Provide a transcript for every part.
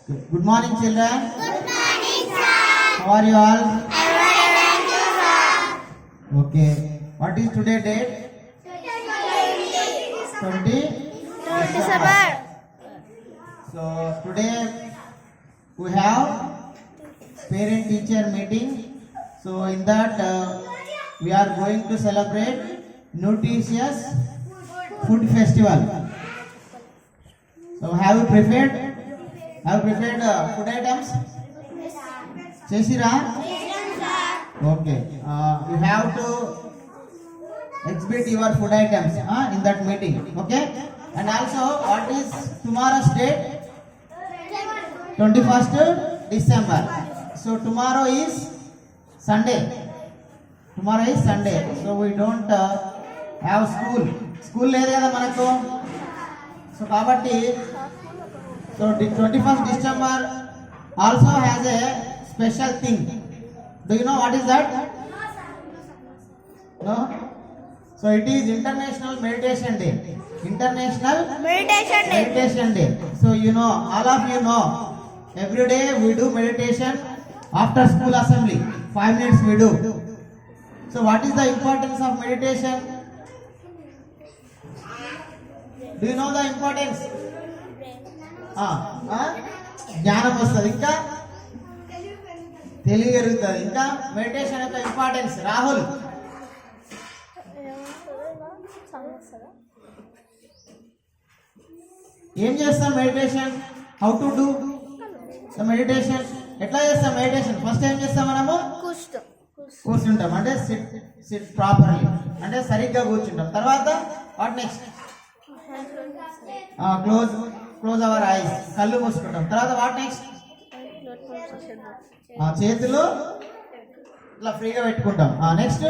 Good morning, children. Good morning, sir. How are you all? Thank you, sir. Okay. What is today date? 20 December. So today we have parent-teacher meeting. So in that we are going to celebrate nutritious food festival. So have you prepared? Have you prepared food items? Chesira? Okay. You have to exhibit your food items in that meeting. Okay. And also, what is tomorrow's date? 21st December. So tomorrow is Sunday. Tomorrow is Sunday. So we don't have school. School లేదు కదా మనకు. So కాబట్టి so the 21st December also has a special thing. Do you know what is that? No. So it is International Meditation Day. International Meditation Day. So you know, all of you know, every day we do meditation after school assembly. 5 minutes we do. So what is the importance of meditation? Do you know the importance? జ్ఞానం వస్తుంది, ఇంకా తెలియగలుగుతుంది, ఇంకా meditation యొక్క importance. Rahul, ఏం చేస్తాం meditation? How to do the meditation? ఎట్లా చేస్తాం meditation? First ఏం చేస్తాం మనము? కూర్చుంటాం, అంటే సిట్ ప్రాపర్లీ, అంటే సరిగ్గా కూర్చుంటాం. తర్వాత what next? Close our eyes, కళ్ళు మూసుకుంటాం. తర్వాత వాట్ నెక్స్ట్? చేతులు ఇట్లా ఫ్రీగా పెట్టుకుంటాం. నెక్స్ట్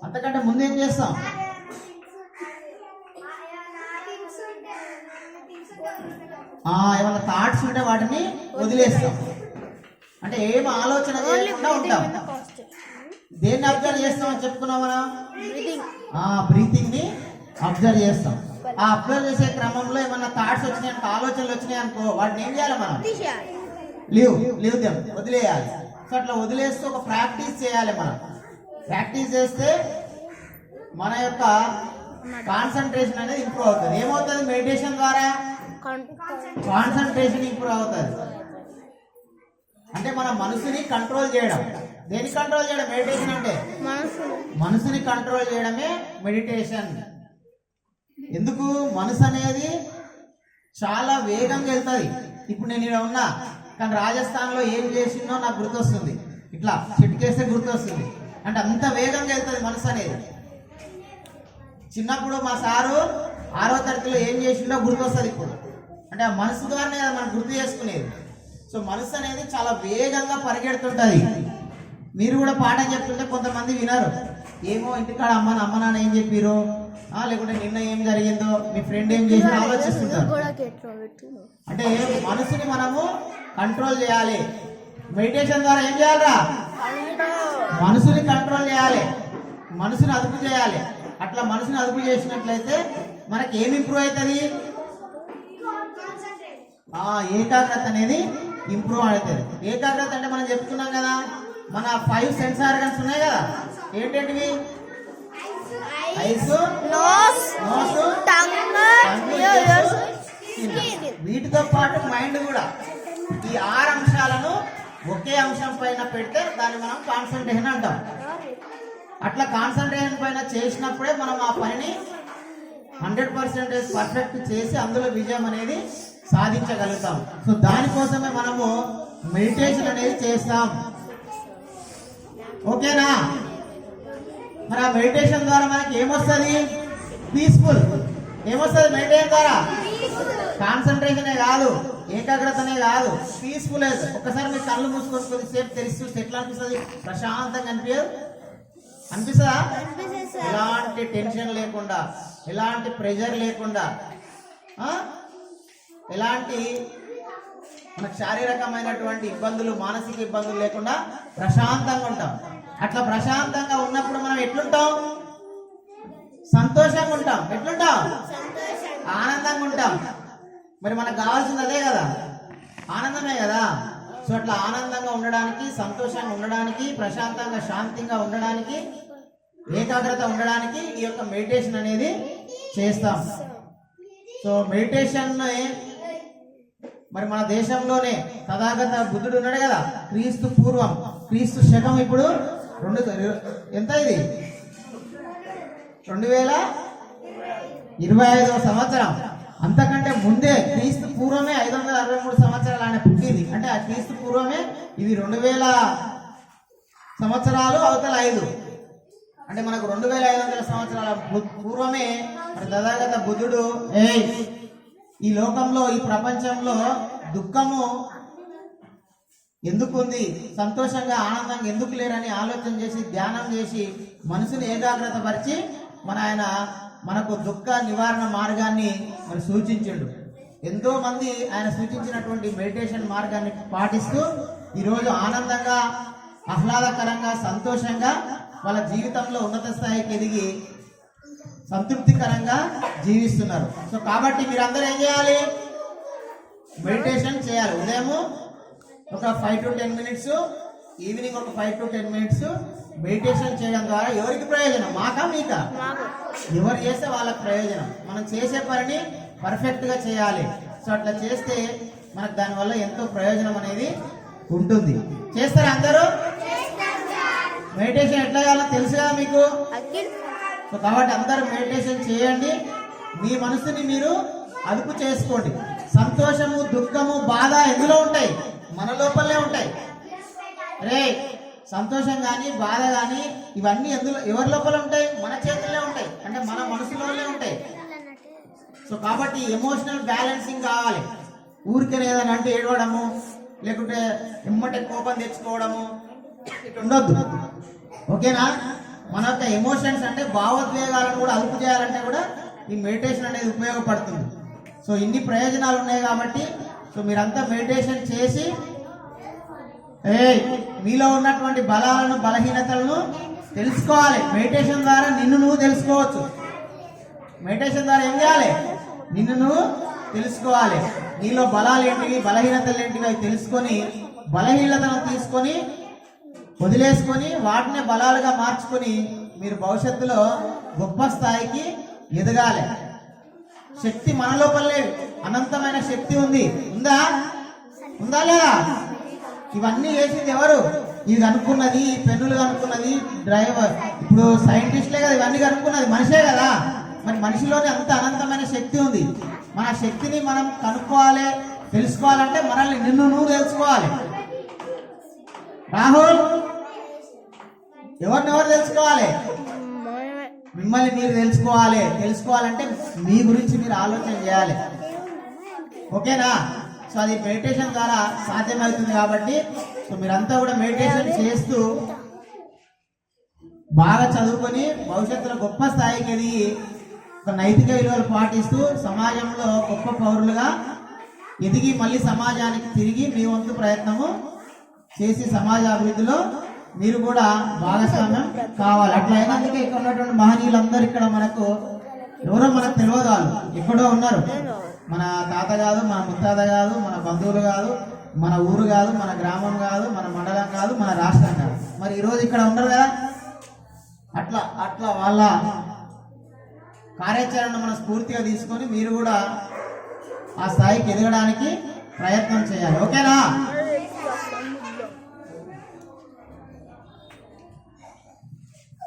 అంతకంటే ముందు ఏం చేస్తాం? ఏమైనా థాట్స్ ఉంటే వాటిని వదిలేస్తాం, అంటే ఏం ఆలోచన చేయకుండా ఉంటాం. దేన్ని అబ్జర్వ్ చేస్తామని చెప్పుకున్నాం మనం? బ్రీతింగ్ ని అబ్జర్వ్ చేస్తాం. ఆ అబ్జర్వ్ చేసే క్రమంలో ఏమన్నా థాట్స్ వచ్చినాయి అనుకో, ఆలోచనలు వచ్చినాయి అనుకో, వాటిని ఏం చేయాలి మనం? లీవ్ దెమ్, వదిలేయాలి. సో అట్లా వదిలేస్తూ ఒక ప్రాక్టీస్ చేయాలి. మనం ప్రాక్టీస్ చేస్తే మన యొక్క కాన్సన్ట్రేషన్ అనేది ఇంప్రూవ్ అవుతుంది. ఏమవుతుంది మెడిటేషన్ ద్వారా? కాన్సన్ట్రేషన్ ఇంప్రూవ్ అవుతుంది. అంటే మన మనసుని కంట్రోల్ చేయడం. దేని కంట్రోల్ చేయడం మెడిటేషన్ అంటే? మనసుని కంట్రోల్ చేయడమే మెడిటేషన్. ఎందుకు? మనసు అనేది చాలా వేగంగా వెళ్తుంది. ఇప్పుడు నేను ఇక్కడ ఉన్నా, కానీ రాజస్థాన్లో ఏం చేసిందో నాకు గుర్తొస్తుంది. ఇట్లా చిటికేస్తే గుర్తొస్తుంది. అంటే అంత వేగంగా వెళ్తుంది మనసు అనేది. చిన్నప్పుడు మా సారు 6వ తరగతిలో ఏం చేసిందో గుర్తొస్తుంది ఇప్పుడు. అంటే ఆ మనసు ద్వారానే కదా మనం గుర్తు చేసుకునేది. సో మనసు అనేది చాలా వేగంగా పరిగెడుతుంటుంది. మీరు కూడా పాఠం చెప్తుంటే కొంతమంది వినరు. ఏమో ఇంటికాడ అమ్మ నాన్న ఏం చెప్పిరో, లేకుంటే నిన్న ఏం జరిగిందో, మీ ఫ్రెండ్ ఏం చేసినా ఆలోచిస్తుంటారు. అంటే మనసుని మనము కంట్రోల్ చేయాలి. మెడిటేషన్ ద్వారా ఏం చేయాలరా? మనసుని కంట్రోల్ చేయాలి, మనసుని అదుపు చేయాలి. అట్లా మనసుని అదుపు చేసినట్లయితే మనకి ఏమి ఇంప్రూవ్ అవుతుంది? ఏకాగ్రత అనేది ఇంప్రూవ్ అవుతుంది. ఏకాగ్రత అంటే మనం చెప్తున్నాం కదా, మన 5 సెన్స్ ఆర్గన్స్ ఉన్నాయి కదా. ఏంటంటివి? ఐస్, నోస్, టంగ్, వీటితో పాటు మైండ్ కూడా. ఈ 6 అంశాలను ఒకే అంశం పైన పెడితే దాన్ని మనం కాన్సన్ట్రేషన్ అంటాం. అట్లా కాన్సన్ట్రేషన్ పైన చేసినప్పుడే మనం ఆ పనిని 100% పర్ఫెక్ట్ చేసి అందులో విజయం అనేది సాధించగలుగుతాం. సో దానికోసమే మనము మెడిటేషన్ అనేది చేస్తాం. ఓకేనా? మరి ఆ మెడిటేషన్ ద్వారా మనకి ఏమొస్తుంది? పీస్ఫుల్. ఏమొస్తుంది మెడిటేషన్ ద్వారా? కాన్సన్ట్రేషనే కాదు, ఏకాగ్రతనే కాదు, పీస్ఫుల్. ఒక్కసారి మీరు కళ్ళు మూసుకొని కొద్దిసేపు తెలిసి చూస్తే ఎట్లా అనిపిస్తుంది? ప్రశాంతంగా అనిపిస్తుందా? ఎలాంటి టెన్షన్ లేకుండా, ఎలాంటి ప్రెషర్ లేకుండా, ఎలాంటి మనకు శారీరకమైనటువంటి ఇబ్బందులు, మానసిక ఇబ్బందులు లేకుండా ప్రశాంతంగా ఉంటాం. అట్లా ప్రశాంతంగా ఉన్నప్పుడు మనం ఎట్లుంటాం? సంతోషంగా ఉంటాం. ఎట్లుంటాం? ఆనందంగా ఉంటాం. మరి మనకు కావాల్సింది అదే కదా, ఆనందమే కదా. సో అట్లా ఆనందంగా ఉండడానికి, సంతోషంగా ఉండడానికి, ప్రశాంతంగా శాంతిగా ఉండడానికి, ఏకాగ్రత ఉండడానికి ఈ యొక్క మెడిటేషన్ అనేది చేస్తాం. సో మెడిటేషన్ మరి మన దేశంలోనే తథాగత బుద్ధుడు ఉన్నాడు కదా, క్రీస్తు పూర్వం, క్రీస్తు శకం ఇప్పుడు ఎంత ఇది 2025వ సంవత్సరం. అంతకంటే ముందే క్రీస్తు పూర్వమే 563 సంవత్సరాలు ఆయన పుట్టింది. అంటే ఆ క్రీస్తు పూర్వమే ఇవి 2000 సంవత్సరాలు అవతల 5, అంటే మనకు 2500 సంవత్సరాల పూర్వమే మరి తథాగత బుద్ధుడు ఈ లోకంలో, ఈ ప్రపంచంలో దుఃఖము ఎందుకుంది, సంతోషంగా ఆనందంగా ఎందుకు లేరని ఆలోచన చేసి, ధ్యానం చేసి, మనసుని ఏకాగ్రత పరిచి ఆయన మనకు దుఃఖ నివారణ మార్గాన్ని మరి సూచించిండు. ఎంతో మంది ఆయన సూచించినటువంటి మెడిటేషన్ మార్గాన్ని పాటిస్తూ ఈరోజు ఆనందంగా, ఆహ్లాదకరంగా, సంతోషంగా వాళ్ళ జీవితంలో ఉన్నత స్థాయికి ఎదిగి సంతృప్తికరంగా జీవిస్తున్నారు. సో కాబట్టి మీరందరూ ఏం చేయాలి? మెడిటేషన్ చేయాలి. ఉదయం ఒక 5 to 10 మినిట్స్, ఈవినింగ్ ఒక 5 to 10 మినిట్స్ మెడిటేషన్ చేయడం ద్వారా ఎవరికి ప్రయోజనం? మాకా మీకా? ఎవరు చేస్తే వాళ్ళకి ప్రయోజనం. మనం చేసే పనిని పర్ఫెక్ట్గా చేయాలి. సో అట్లా చేస్తే మనకు దానివల్ల ఎంతో ప్రయోజనం అనేది ఉంటుంది. చేస్తారా అందరూ? మెడిటేషన్ ఎట్లా చేయాలో తెలుసు కదా మీకు. సో కాబట్టి అందరూ మెడిటేషన్ చేయండి. మీ మనసుని మీరు అదుపు చేసుకోండి. సంతోషము, దుఃఖము, బాధ ఎందులో ఉంటాయి? మన లోపలనే ఉంటాయి. రే సంతోషం కానీ, బాధ కానీ ఇవన్నీ ఎందులో, ఎవరి లోపల ఉంటాయి? మన చేతుల్లో ఉంటాయి, అంటే మన మనసులోనే ఉంటాయి. సో కాబట్టి ఎమోషనల్ బ్యాలెన్సింగ్ కావాలి. ఊరికనే ఏదైనా అంటే ఏడవడము, లేకుంటే ఎమ్మటే కోపం తెచ్చుకోవడము ఇట్లా ఉండొద్దు. ఓకేనా? మన యొక్క ఎమోషన్స్ అంటే భావోద్వేగాలను కూడా అదుపు చేయాలంటే కూడా ఈ మెడిటేషన్ అనేది ఉపయోగపడుతుంది. సో ఇన్ని ప్రయోజనాలు ఉన్నాయి కాబట్టి సో మీరంతా మెడిటేషన్ చేసి మీలో ఉన్నటువంటి బలాలను, బలహీనతలను తెలుసుకోవాలి. మెడిటేషన్ ద్వారా నిన్ను నువ్వు తెలుసుకోవచ్చు. మెడిటేషన్ ద్వారా ఏం చేయాలి? నిన్ను నువ్వు తెలుసుకోవాలి. నీలో బలాలు ఏంటివి, బలహీనతలు ఏంటివి అవి తెలుసుకొని, బలహీనతను తీసుకొని వదిలేసుకొని వాటిని బలాలుగా మార్చుకొని మీరు భవిష్యత్తులో గొప్ప స్థాయికి ఎదగాలి. శక్తి మన లోపలే, అనంతమైన శక్తి ఉంది. ఉందా? ఉందా లేదా? ఇవన్నీ చేసింది ఎవరు? ఇది కనుక్కున్నది, ఈ పెన్నులు కనుక్కున్నది డ్రైవర్, ఇప్పుడు సైంటిస్ట్లే కదా ఇవన్నీ కనుక్కున్నది, మనిషే కదా. మరి మనిషిలోనే అంత అనంతమైన శక్తి ఉంది. మన శక్తిని మనం కనుక్కోవాలి, తెలుసుకోవాలంటే మనల్ని నిన్ను నువ్వు తెలుసుకోవాలి. రాహుల్, ఎవరినెవరు తెలుసుకోవాలి? మిమ్మల్ని మీరు తెలుసుకోవాలి. తెలుసుకోవాలంటే మీ గురించి మీరు ఆలోచన చేయాలి. ఓకేనా? సో అది మెడిటేషన్ ద్వారా సాధ్యమవుతుంది. కాబట్టి సో మీరంతా కూడా మెడిటేషన్ చేస్తూ బాగా చదువుకొని భవిష్యత్తులో గొప్ప స్థాయికి ఎదిగి ఒక నైతిక విలువలు పాటిస్తూ సమాజంలో గొప్ప పౌరులుగా ఎదిగి మళ్ళీ సమాజానికి తిరిగి మీ వంతు ప్రయత్నము చేసి సమాజ అభివృద్ధిలో మీరు కూడా భాగస్వామ్యం కావాలి. అట్లా అయినందుకే ఇక్కడ ఉన్నటువంటి మహనీయులందరూ ఇక్కడ మనకు ఎవరో మనకు తెలియదు, వాళ్ళు ఎక్కడో ఉన్నారు. మన తాత కాదు, మన ముత్తాత కాదు, మన బంధువులు కాదు, మన ఊరు కాదు, మన గ్రామం కాదు, మన మండలం కాదు, మన రాష్ట్రం కాదు. మరి ఈరోజు ఇక్కడ ఉండరు కదా. అట్లా వాళ్ళ కార్యాచరణ మనం స్ఫూర్తిగా తీసుకొని మీరు కూడా ఆ స్థాయికి ఎదగడానికి ప్రయత్నం చేయాలి. ఓకేనా?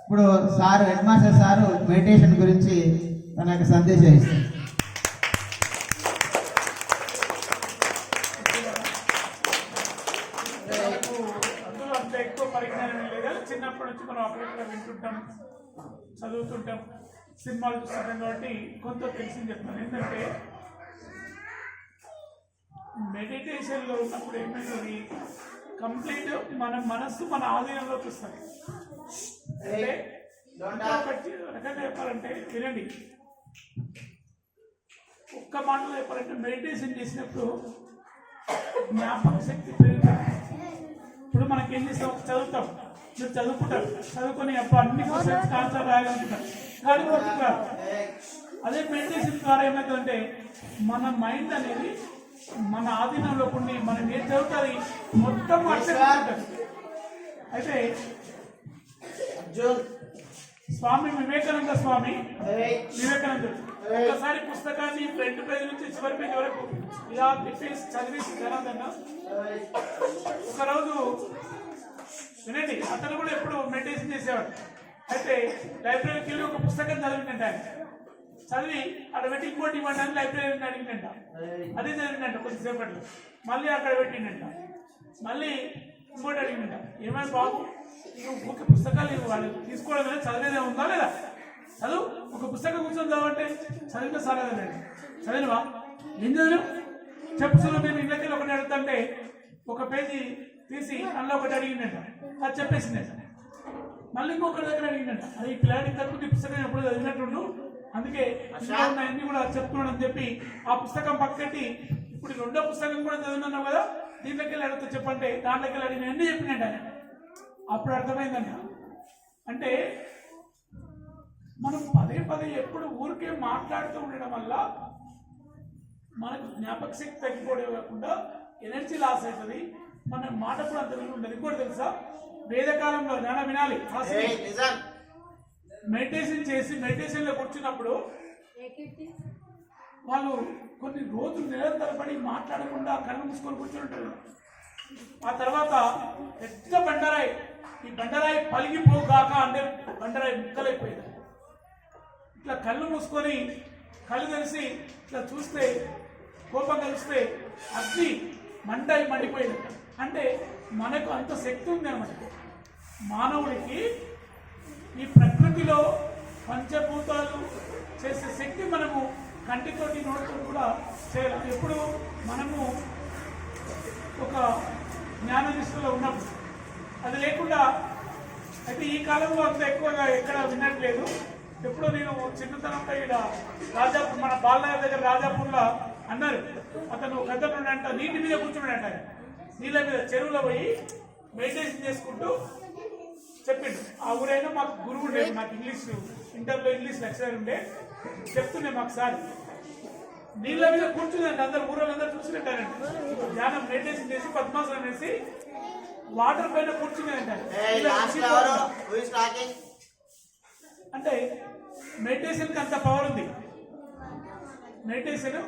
ఇప్పుడు sir, head master sir meditation గురించి తన యొక్క సందేశం ఇస్తారు. ఎక్కువ పరిజ్ఞానం లేదా, చిన్నప్పటి నుంచి మనం అప్పుడెక్కడ వింటుంటాం, చదువుతుంటాం, సినిమాలు చూస్తుంటాం కాబట్టి కొంత తెలిసింది చెప్తాను. ఏంటంటే మెడిటేషన్లో ఉన్నప్పుడు ఏమైంది, కంప్లీట్ మన మనస్సు మన ఆధీనంలోకి వస్తుంది. అంటే రకంగా చెప్పాలంటే వినండి, ఒక్క మాటలో చెప్పాలంటే మెడిటేషన్ చేసినప్పుడు జ్ఞాపక శక్తి పెరుగుతుంది. ఇప్పుడు మనకి ఏం చేస్తాం, చదువుతాం, మీరు చదువుకుంటారు, చదువుకొని అప్పుడు అన్ని క్వశ్చన్స్ ఆన్సర్ రాయాలనుకుంటారు, కానీ గుర్తుకురాదు. అదే మెడిటేషన్ ద్వారా ఏమవుతుందంటే మన మైండ్ అనేది మన ఆధీనంలో ఉండి మనం ఏం చదువుతుంది మొత్తం అర్థం. అయితే అర్జున్ స్వామి వివేకానంద స్వామి ఏయ్, వివేకానందుడు ఒకసారి పుస్తకాన్ని ఫ్రంట్ పేజ్ నుంచి చివరి పేజ్ వరకు ఇలా తిప్పేసి చదివేసి జనాదన్న ఏయ్, ఒకరోజు వినండి, అతను కూడా ఎప్పుడు మెడిటేషన్ చేసేవాడు. అయితే లైబ్రరీకి వెళ్ళి ఒక పుస్తకం చదివిందంట ఆయన. చదివి అక్కడ పెట్టి ఇంకోటి ఇవ్వండి అని లైబ్రరీని అడిగిందంట. ఏయ్, అదే చదివిందంట కొద్దిసేపట్లో. మళ్ళీ అక్కడ పెట్టిందంట. మళ్ళీ ఇంకోటి అడిగిందంట, ఏమైనా బాబు నువ్వు ఊరికి పుస్తకాలు ఇవ్వు, వాళ్ళు తీసుకోవడం అనేది చదివేదే ఉందా లేదా? చదువు, ఒక పుస్తకం కూర్చొని చదవంటే చదివితే సారదండి. చదివినవా? ఏం చదివావు చెప్పు. చదువు. నేను ఇళ్ళకి ఒకటి అడుగుతుంటే ఒక పేజీ తీసి అందులో ఒకటి అడిగిందంట, అది చెప్పేసిందంట. మళ్ళీ ఇంకొకటి దగ్గర అడిగిందంట, అది ఈ పిల్లాడికి తక్కువ పుస్తకం ఎప్పుడు చదివినట్టుండు, అందుకే అన్ని కూడా చెప్తున్నాడు అని చెప్పి ఆ పుస్తకం పక్కట్టి ఇప్పుడు రెండో పుస్తకం కూడా చదివినావు కదా, దీంట్లోకి వెళ్ళి అడుగుతా చెప్పంటే దాంట్లోకి వెళ్ళి అడిగిన అన్ని చెప్పినట్టు ఆయన. అప్పుడు అర్థమైందంట, అంటే మనం పదే పదే ఎప్పుడు ఊరికే మాట్లాడుతూ ఉండడం వల్ల మనకు జ్ఞాపక శక్తి తగ్గిపోవడం కాకుండా ఎనర్జీ లాస్ అవుతుంది. మన మాట కూడా అంత ఉండదు. ఇంకోటి తెలుసా, వేదకాలంలో నాన్న వినాలి, ఏయ్, నిజం. మెడిటేషన్ చేసి మెడిటేషన్లో కూర్చున్నప్పుడు వాళ్ళు కొన్ని రోజులు నిరంతరపడి మాట్లాడకుండా కళ్ళు మూసుకొని కూర్చుంటారు. ఆ తర్వాత పెద్ద బండరాయి, ఈ బండరాయి పలిగిపోగాక అంటే బండరాయి ముక్కలైపోయింది. ఇట్లా కళ్ళు మూసుకొని కళ్ళు తెలిసి ఇట్లా చూస్తే కోపం కలిస్తే అగ్ని మండిపోయింది. అంటే మనకు అంత శక్తి ఉంది అన్నమాట. మానవుడికి ఈ ప్రకృతిలో పంచభూతాలు చేసే శక్తి మనము కంటితోటి నోటితో కూడా చేయలేము. ఎప్పుడు మనము ఒక జ్ఞాన దృష్టిలో ఉన్నప్పుడు అది లేకుండా. అయితే ఈ కాలంలో అంత ఎక్కువగా ఎక్కడ వినట్లేదు. ఎప్పుడో నేను చిన్నతనంలో ఇక్కడ రాజాపూర్, మన బాలనగర్ దగ్గర రాజాపూర్లో అన్నారు, అతను గతంలో అంట నీటి మీద కూర్చున్నాడంట. నీళ్ళ మీద చెరువులో పోయి మెడిటేషన్ చేసుకుంటూ చెప్పిండు. ఆ ఊరైనా మాకు గురువు ఉండేది, నాకు ఇంగ్లీష్ ఇంటర్లో ఇంగ్లీష్ లెక్చరర్ ఉండే, చెప్తుండే మాకు సార్. నీళ్ళ మీద కూర్చుందండి, అందరు ఊరోళ్ళందరూ చూసినట్టారండి. ధ్యానం మెడిటేషన్ చేసి పద్మాసనం వేసి వాటర్ పైన కూర్చునేదంటారు. ఏయ్, లాస్ట్ లో ఎవరు? Who is talking? అంటే మెడిటేషన్కి అంత పవర్ ఉంది మెడిటేషన్.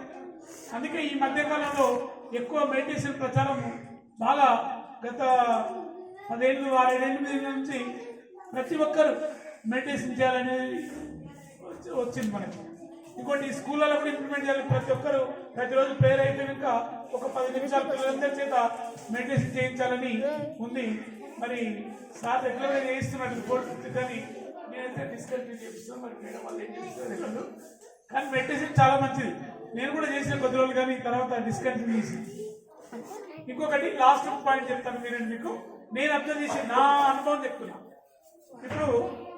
అందుకే ఈ మధ్యకాలంలో ఎక్కువ మెడిటేషన్ ప్రచారం బాగా గత 10-6 ఏళ్ళ నుంచి ప్రతి ఒక్కరు మెడిటేషన్ చేయాలనేది వచ్చింది మనకి. ఇంకోటి స్కూళ్ళలో కూడా ఇంప్లిమెంట్ చేయాలి. ప్రతి ఒక్కరు ప్రతిరోజు ప్రేయర్ అయిపోయాక ఒక 10 నిమిషాలు పిల్లలందరి చేత మెడిటేషన్ చేయించాలని ఉంది. మరి సార్ రెగ్యులర్గా చేయిస్తున్నట్టు కోర్టు, కానీ నేనైతే డిస్కంటిన్యూ చేపిస్తాను. మరి మేడం వాళ్ళు ఏం చేస్తారు తెలియదు, కానీ మెడిటేషన్ చాలా మంచిది. నేను కూడా చేసిన కొద్ది రోజులు, కానీ తర్వాత డిస్కంటిన్యూ చేసి. ఇంకొకటి లాస్ట్ పాయింట్ చెప్తాను మీరండి. మీకు నేను అర్థం చేసి నా అనుభవం చెప్తున్నా. ఇప్పుడు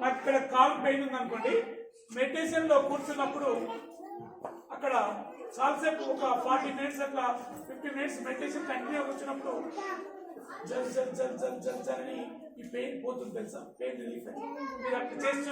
నాకు ఇక్కడ కాలు పెయిన్ ఉంది అనుకోండి, మెడిటేషన్ లో కూర్చున్నప్పుడు అక్కడ చాలాసేపు ఒక 40 మినిట్స్ అట్లా 50 మినిట్స్ మెడిటేషన్ కంటిన్యూ కూర్చున్నప్పుడు జల్ జల్ జల్ జల్ జల్ జల్ అని ఈ పెయిన్ పోతుంది తెలుసా, పెయిన్ రిలీఫ్. మీరు అట్లా చేసి